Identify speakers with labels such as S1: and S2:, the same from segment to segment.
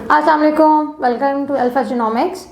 S1: अस्सलाम वालेकुम, welcome to alpha genomics.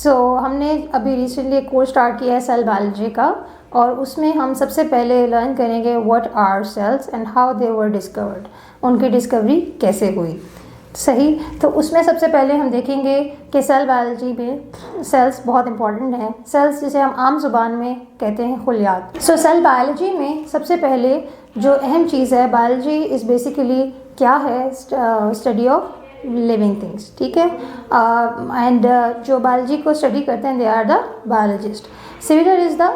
S1: हमने अभी रिसेंटली एक कोर्स स्टार्ट किया है सेल बायोलॉजी का, और उसमें हम सबसे पहले लर्न करेंगे what are cells and how they were discovered, उनकी डिस्कवरी कैसे हुई। सही, तो उसमें सबसे पहले हम देखेंगे कि सेल बायोलॉजी में सेल्स बहुत इंपॉर्टेंट हैं। सेल्स जिसे हम आम जुबान में कहते हैं खुलियात। सेल बायोलॉजी में सबसे पहले जो अहम चीज़ है, बायोलॉजी इज़ बेसिकली क्या है, स्टडी ऑफ लिविंग थिंग्स। ठीक है, एंड जो बायोलॉजी को स्टडी करते हैं they are the biologist. Similar is the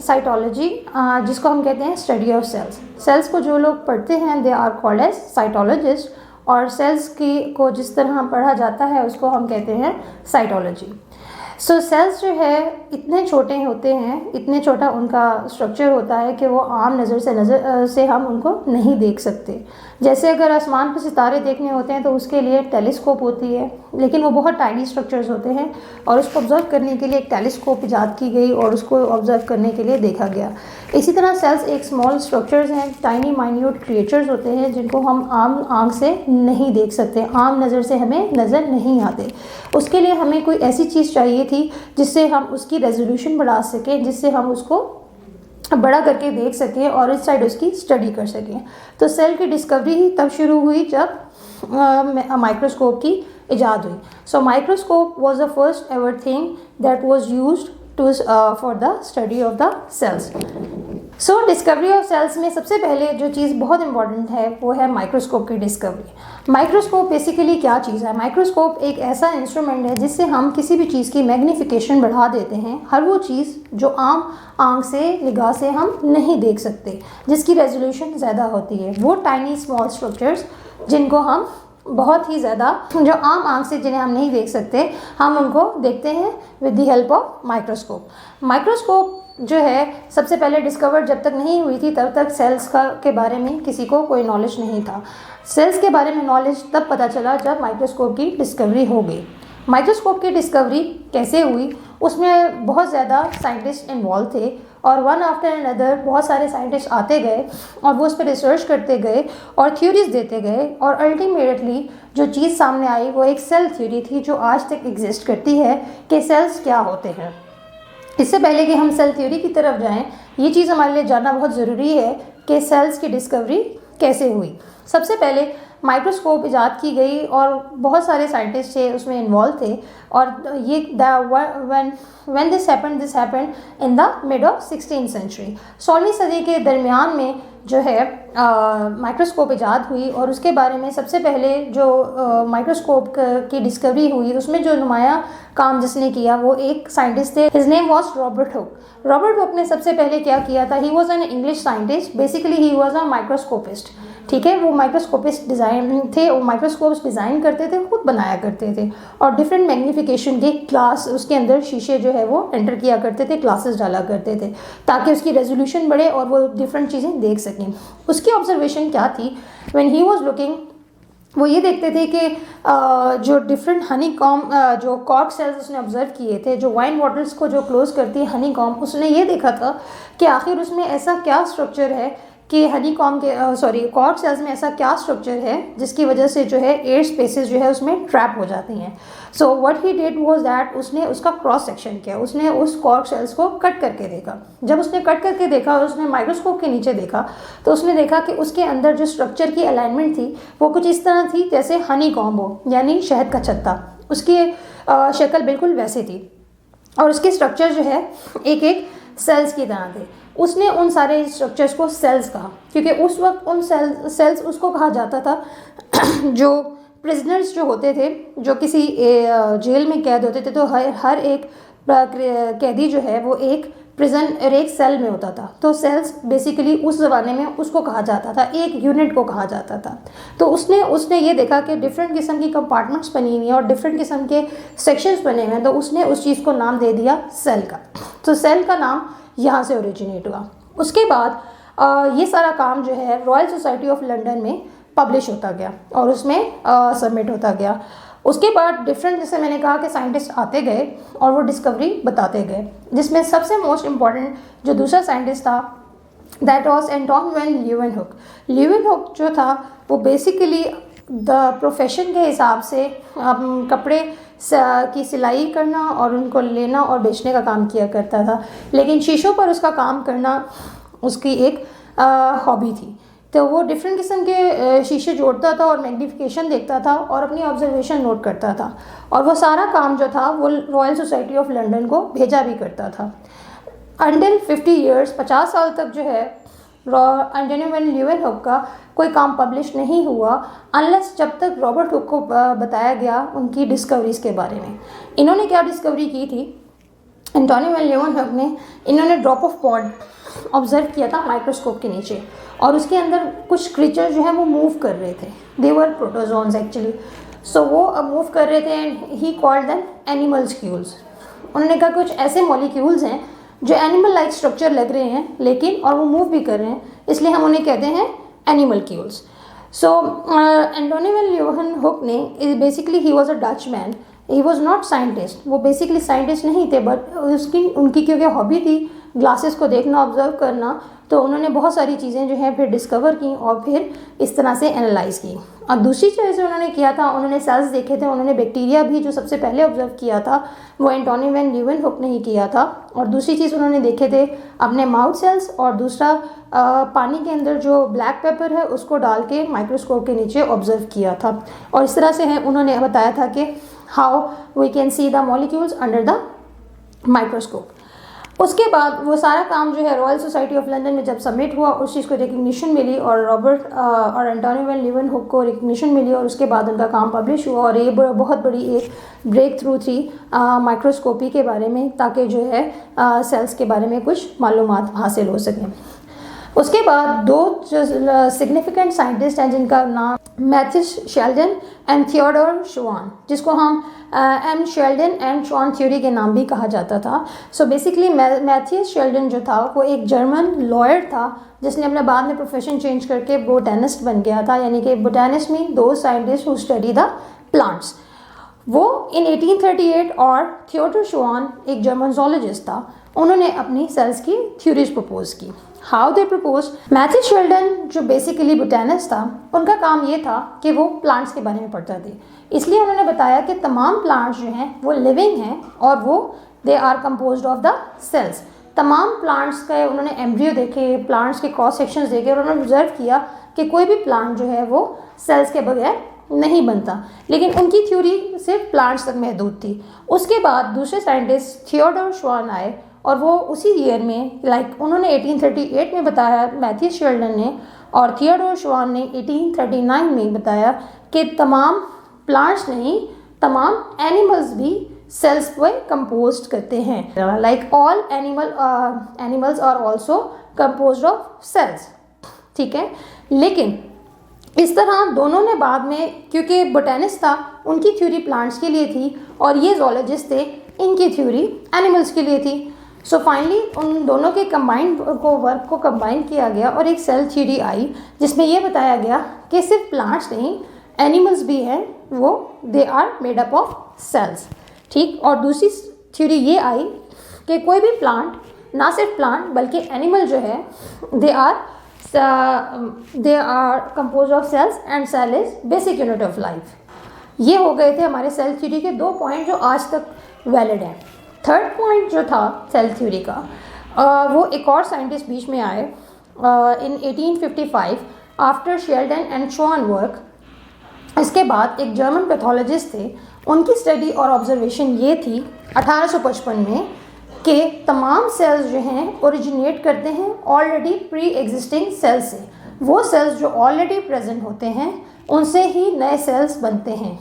S1: cytology, जिसको हम कहते हैं स्टडी ऑफ सेल्स। सेल्स को जो लोग पढ़ते हैं दे आर कॉल्ड एज साइटोलॉजिस्ट, और सेल्स को जिस तरह पढ़ा जाता है उसको हम कहते हैं साइटोलॉजी। सेल्स जो है इतने छोटे होते हैं, इतने छोटा उनका स्ट्रक्चर होता है कि वो आम नज़र से हम उनको नहीं देख सकते। जैसे अगर आसमान पर सितारे देखने होते हैं तो उसके लिए टेलीस्कोप होती है, लेकिन वो बहुत टाइनी स्ट्रक्चर्स होते हैं और उसको ऑब्जर्व करने के लिए एक टेलीस्कोप ईजाद की गई और उसको ऑब्जर्व करने के लिए देखा गया। इसी तरह सेल्स एक स्मॉल स्ट्रक्चर्स हैं, टाइनी माइन्यूट क्रिएचर्स होते हैं जिनको हम आम आँख से नहीं देख सकते, आम नज़र से हमें नज़र नहीं आते। उसके लिए हमें कोई ऐसी चीज़ चाहिए थी जिससे हम उसकी रेजोल्यूशन बढ़ा सकें, जिससे हम उसको बड़ा करके देख सकें और इस साइड उसकी स्टडी कर सकें। तो सेल की डिस्कवरी ही तब शुरू हुई जब माइक्रोस्कोप की इजाद हुई। Microscope was the first ever thing that was used to for the study of the cells. Discovery of cells में सबसे पहले जो चीज़ बहुत इंपॉर्टेंट है वो है माइक्रोस्कोप की डिस्कवरी। माइक्रोस्कोप बेसिकली क्या चीज़ है? माइक्रोस्कोप एक ऐसा इंस्ट्रूमेंट है जिससे हम किसी भी चीज़ की मैग्नीफिकेशन बढ़ा देते हैं, हर वो चीज़ जो आम आँख से निगाह से हम नहीं देख सकते, जिसकी रेजोल्यूशन ज़्यादा होती है, वो टाइनी स्मॉल स्ट्रक्चर्स जिनको हम बहुत ही ज़्यादा, जो आम आँख से जिन्हें हम नहीं देख सकते, हम उनको देखते हैं with the help of microscope. Microscope जो है सबसे पहले डिस्कवर जब तक नहीं हुई थी तब तक सेल्स के बारे में किसी को कोई नॉलेज नहीं था। सेल्स के बारे में नॉलेज तब पता चला जब माइक्रोस्कोप की डिस्कवरी हो गई। माइक्रोस्कोप की डिस्कवरी कैसे हुई, उसमें बहुत ज़्यादा साइंटिस्ट इन्वॉल्व थे और वन आफ्टर अनदर बहुत सारे साइंटिस्ट आते गए और वो उस पर रिसर्च करते गए और थ्योरीज देते गए, और अल्टीमेटली जो चीज़ सामने आई वो एक सेल थ्योरी थी जो आज तक एग्जिस्ट करती है कि सेल्स क्या होते हैं। इससे पहले कि हम सेल थ्योरी की तरफ जाएं, ये चीज़ हमारे लिए जानना बहुत ज़रूरी है कि सेल्स की डिस्कवरी कैसे हुई। सबसे पहले माइक्रोस्कोप ईजाद की गई और बहुत सारे साइंटिस्ट थे उसमें इन्वॉल्व थे, और ये when this happened in the mid of 16th century. 16वीं सदी के दरमियान में जो है माइक्रोस्कोप ईजाद हुई, और उसके बारे में सबसे पहले जो माइक्रोस्कोप की डिस्कवरी हुई उसमें जो नुमाया काम जिसने किया वो एक साइंटिस्ट थे, his name was Robert Hooke. Robert Hooke ने सबसे पहले क्या किया था, he was an English scientist, basically he was a microscopist. ठीक है, वो माइक्रोस्कोपिस्ट डिज़ाइन थे, वो माइक्रोस्कोप्स डिज़ाइन करते थे, खुद बनाया करते थे, और डिफरेंट मैग्नीफिकेशन के क्लास उसके अंदर शीशे जो है वो एंटर किया करते थे, क्लासेस डाला करते थे ताकि उसकी रेजोल्यूशन बढ़े और वो डिफरेंट चीज़ें देख सकें। उसकी ऑब्जर्वेशन क्या थी, व्हेन ही वाज लुकिंग, वो ये देखते थे कि जो डिफरेंट हनी कॉम जो कॉर्क सेल्स उसने ऑब्जर्व किए थे, जो वाइन बॉटल्स को जो क्लोज करती है हनी कॉम, उसने ये देखा था कि आखिर उसमें ऐसा क्या स्ट्रक्चर है कि हनी कॉम के कॉर्क सेल्स में ऐसा क्या स्ट्रक्चर है जिसकी वजह से जो है एयर स्पेसेस जो है उसमें ट्रैप हो जाती हैं। So what he did was that, उसने उसका क्रॉस सेक्शन किया, उसने उस कॉर्क सेल्स को कट करके देखा। जब उसने कट करके देखा और उसने माइक्रोस्कोप के नीचे देखा तो उसने देखा कि उसके अंदर जो स्ट्रक्चर की अलाइनमेंट थी वो कुछ इस तरह थी जैसे हनी कॉम हो, यानी शहद का छत्ता। उसकी शक्ल बिल्कुल वैसे थी और उसके स्ट्रक्चर जो है एक एक सेल्स की तरह थे। उसने उन सारे स्ट्रक्चर्स को सेल्स कहा, क्योंकि उस वक्त उन सेल्स उसको कहा जाता था जो प्रिजनर्स जो होते थे, जो किसी जेल में कैद होते थे, तो हर एक कैदी जो है वो एक प्रिजन और एक सेल में होता था। तो सेल्स बेसिकली उस ज़माने में उसको कहा जाता था, एक यूनिट को कहा जाता था। तो उसने ये देखा कि डिफरेंट किस्म की कंपार्टमेंट्स बनी हुई हैं और डिफरेंट किस्म के सेक्शंस बने हुए हैं, तो उसने उस चीज़ को नाम दे दिया सेल का। तो सेल का नाम यहाँ से ओरिजिनेट हुआ। उसके बाद ये सारा काम जो है रॉयल सोसाइटी ऑफ लंदन में पब्लिश होता गया और उसमें सबमिट होता गया। उसके बाद डिफरेंट, जैसे मैंने कहा कि साइंटिस्ट आते गए और वो डिस्कवरी बताते गए, जिसमें सबसे मोस्ट इम्पॉर्टेंट जो दूसरा साइंटिस्ट था that was Anton van Leeuwenhoek. Leeuwenhoek जो था वो बेसिकली प्रोफेशन के हिसाब से कपड़े की सिलाई करना और उनको लेना और बेचने का काम किया करता था, लेकिन शीशों पर उसका काम करना उसकी एक हॉबी थी। तो वो डिफरेंट किस्म के शीशे जोड़ता था और मैग्नीफिकेशन देखता था और अपनी ऑब्जर्वेशन नोट करता था, और वो सारा काम जो था वो रॉयल सोसाइटी ऑफ लंदन को भेजा भी करता था। अंटिल 50 ईयर्स 50 साल तक जो है एंटोनी वैन ल्यूवेनहुक का कोई काम पब्लिश नहीं हुआ, अनलेस जब तक रॉबर्ट हुक को बताया गया उनकी डिस्कवरीज के बारे में। इन्होंने क्या डिस्कवरी की थी, एंटोनी वैन ल्यूवेनहुक ने इन्होंने ड्रॉप ऑफ पॉड ऑब्जर्व किया था माइक्रोस्कोप के नीचे, और उसके अंदर कुछ क्रीचर जो है वो मूव कर रहे थे। दे वर प्रोटोजोन्स एक्चुअली। सो वो अब मूव कर रहे थे एंड ही कॉल्ड देम एनिमल्सक्यूल्स। उन्होंने कहा कुछ ऐसे मॉलिक्यूल्स हैं जो एनिमल लाइक स्ट्रक्चर लग रहे हैं लेकिन और वो मूव भी कर रहे हैं, इसलिए हम उन्हें कहते हैं एनिमलक्यूल्स। सो एंटोनी वैन ल्यूवेनहुक ने basically he was a Dutch man, he was not scientist. वो बेसिकली साइंटिस्ट नहीं थे, बट उनकी क्योंकि हॉबी थी ग्लासेस को देखना, ऑब्जर्व करना, तो उन्होंने बहुत सारी चीज़ें जो हैं फिर डिस्कवर की और फिर इस तरह से एनालाइज की। और दूसरी चीज़ जो उन्होंने किया था, उन्होंने सेल्स देखे थे, उन्होंने बैक्टीरिया भी जो सबसे पहले ऑब्जर्व किया था वो एंटोनी वैन ल्यूवेनहुक ने ही किया था। और दूसरी चीज़ उन्होंने देखे थे अपने माउथ सेल्स, और दूसरा पानी के अंदर जो ब्लैक पेपर है उसको डाल के माइक्रोस्कोप के नीचे ऑब्जर्व किया था। और इस तरह से है उन्होंने बताया था कि how we can see the molecules under the microscope. उसके बाद वो सारा काम जो है रॉयल सोसाइटी ऑफ लंदन में जब सबमिट हुआ, उस चीज़ को रिकग्निशन मिली और रॉबर्ट और एंटोनी वैन ल्यूवेनहुक को रिकग्निशन मिली, और उसके बाद उनका काम पब्लिश हुआ, और ये बहुत बड़ी एक ब्रेक थ्रू थी माइक्रोस्कोपी के बारे में, ताकि जो है सेल्स के बारे में कुछ मालूमात हासिल हो सकें। उसके बाद दो सिग्निफिकेंट साइंटिस्ट हैं जिनका नाम मैथ्यूस शेल्डन एंड थियोडोर श्वान, जिसको हम एम शेल्डन एंड श्वान थ्योरी के नाम भी कहा जाता था। सो बेसिकली मैथ्यूस शेल्डन जो था वो एक जर्मन लॉयर था जिसने अपने बाद में प्रोफेशन चेंज करके बोटेनिस्ट बन गया था, यानी कि बोटेनिस्ट मीन दो scientist who study the plants. वो इन 1838 और थियोडोर श्वान एक जर्मन जोलॉजिस्ट था, उन्होंने अपनी सेल्स की थ्योरीज प्रपोज की। How they propose, Matthias Schleiden जो बेसिकली बोटेनिस्ट था, उनका काम ये था कि वो प्लांट्स के बारे में पढ़ते थे, इसलिए उन्होंने बताया कि तमाम प्लांट्स जो हैं वो लिविंग हैं और वो they are composed of the cells. तमाम प्लांट्स का उन्होंने एम्ब्रियो देखे, प्लांट्स के क्रॉस सेक्शंस देखे, और उन्होंने ऑब्जर्व किया कि कोई भी प्लांट जो है वो सेल्स के बगैर नहीं बनता, लेकिन उनकी थ्योरी सिर्फ प्लांट्स तक महदूद थी। उसके बाद दूसरे साइंटिस्ट थियोडोर श्वान आए, और वो उसी ईयर में उन्होंने 1838 में बताया मैथ्यूस शेल्डन ने, और थियोडोर श्वान ने 1839 में बताया कि तमाम प्लांट्स नहीं, तमाम एनिमल्स भी सेल्स पे कंपोज्ड करते हैं, like all animals are also composed of cells. ठीक है, लेकिन इस तरह दोनों ने बाद में, क्योंकि बोटेनिस्ट था उनकी थ्योरी प्लांट्स के लिए थी और ये जोलॉजिस्ट थे इनकी थ्योरी एनिमल्स के लिए थी। सो फाइनली उन दोनों के वर्क को कंबाइन किया गया और एक सेल थ्योरी आई जिसमें ये बताया गया कि सिर्फ प्लांट्स नहीं, एनिमल्स भी हैं, वो they are made up of cells. ठीक, और दूसरी थ्योरी ये आई कि कोई भी प्लांट, ना सिर्फ प्लांट बल्कि एनिमल जो है they are compose of cells and cell is basic unit of life. ये हो गए थे हमारे सेल थ्योरी के दो पॉइंट जो आज तक वैलिड हैं। थर्ड पॉइंट जो था सेल थ्योरी का, वो एक और साइंटिस्ट बीच में आए इन 1855 आफ्टर शेल्डन एंड श्वान वर्क। इसके बाद एक जर्मन पैथोलॉजिस्ट थे, उनकी स्टडी और ऑब्जर्वेशन ये थी 1855 में कि तमाम सेल्स जो हैं ओरिजिनेट करते हैं ऑलरेडी प्री एग्जिस्टिंग सेल्स से। वो सेल्स जो ऑलरेडी प्रेजेंट होते हैं उनसे ही नए सेल्स बनते हैं।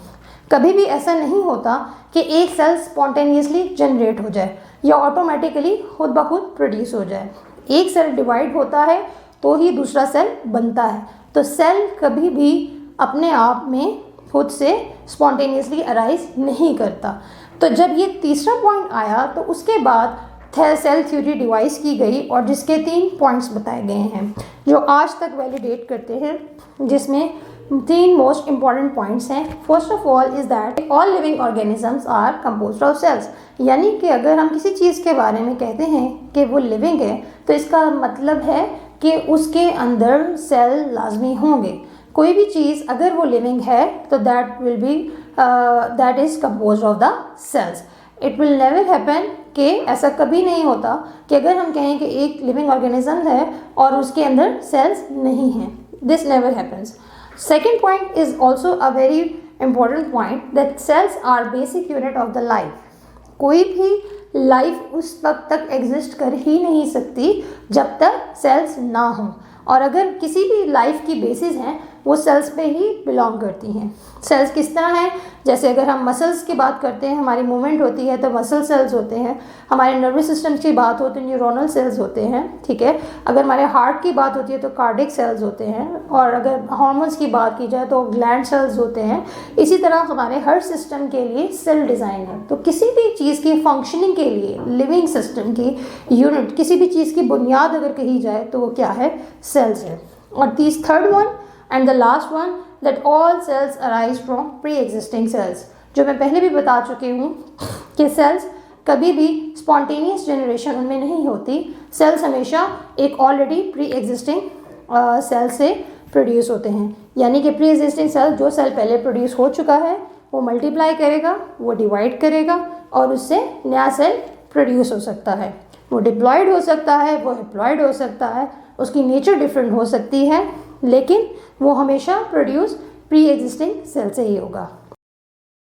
S1: कभी भी ऐसा नहीं होता कि एक सेल स्पॉन्टेनियसली जनरेट हो जाए या ऑटोमेटिकली खुद ब खुद प्रोड्यूस हो जाए। एक सेल डिवाइड होता है तो ही दूसरा सेल बनता है। तो सेल कभी भी अपने आप में खुद से स्पॉन्टेनियसली अराइज नहीं करता। तो जब ये तीसरा पॉइंट आया तो उसके बाद सेल थ्योरी डिवाइस की गई और जिसके 3 पॉइंट्स बताए गए हैं जो आज तक वैलिडेट करते हैं, जिसमें 3 मोस्ट इंपॉर्टेंट पॉइंट्स हैं। First of all is that all living organisms are composed of cells, यानी कि अगर हम किसी चीज़ के बारे में कहते हैं कि वो लिविंग है तो इसका मतलब है कि उसके अंदर सेल लाजमी होंगे। कोई भी चीज़ अगर वो लिविंग है तो that is composed of the cells. It will never happen कि ऐसा कभी नहीं होता कि अगर हम कहें कि एक लिविंग ऑर्गेनिज्म है और उसके अंदर सेल्स नहीं हैं, this never happens. Second point is also a very important point that cells are basic unit of the life। कोई भी लाइफ उस वक्त तक एग्जिस्ट कर ही नहीं सकती जब तक सेल्स ना हो, और अगर किसी भी लाइफ की बेसिस हैं वो सेल्स पे ही बिलोंग करती हैं। सेल्स किस तरह हैं, जैसे अगर हम मसल्स की बात करते हैं, हमारी मूवमेंट होती है तो मसल सेल्स होते हैं, हमारे नर्वस सिस्टम की बात हो तो न्यूरोनल सेल्स होते हैं, ठीक है। अगर हमारे हार्ट की बात होती है तो कार्डिक सेल्स होते हैं, और अगर हार्मोन्स की बात की जाए तो ग्लैंड सेल्स होते हैं। इसी तरह हमारे हर सिस्टम के लिए सेल डिज़ाइन है। तो किसी भी चीज़ की फंक्शनिंग के लिए लिविंग सिस्टम की यूनिट, किसी भी चीज़ की बुनियाद अगर कही जाए तो वो क्या है, सेल्स है। और this third one and the last one, that all cells arise from pre-existing cells। जो मैं पहले भी बता चुकी हूँ कि सेल्स कभी भी स्पॉन्टेनियस जनरेशन उनमें नहीं होती। सेल्स हमेशा एक ऑलरेडी प्री एग्जिस्टिंग सेल से प्रोड्यूस होते हैं, यानी कि प्री एग्जिस्टिंग सेल, जो सेल पहले प्रोड्यूस हो चुका है वो मल्टीप्लाई करेगा, वो डिवाइड करेगा और उससे नया सेल प्रोड्यूस हो सकता है। वो डिप्लॉयड हो सकता है, वो डिप्लॉयड हो सकता है, उसकी नेचर डिफरेंट हो सकती है, लेकिन वो हमेशा प्रोड्यूस प्री एग्जिस्टिंग सेल से ही होगा।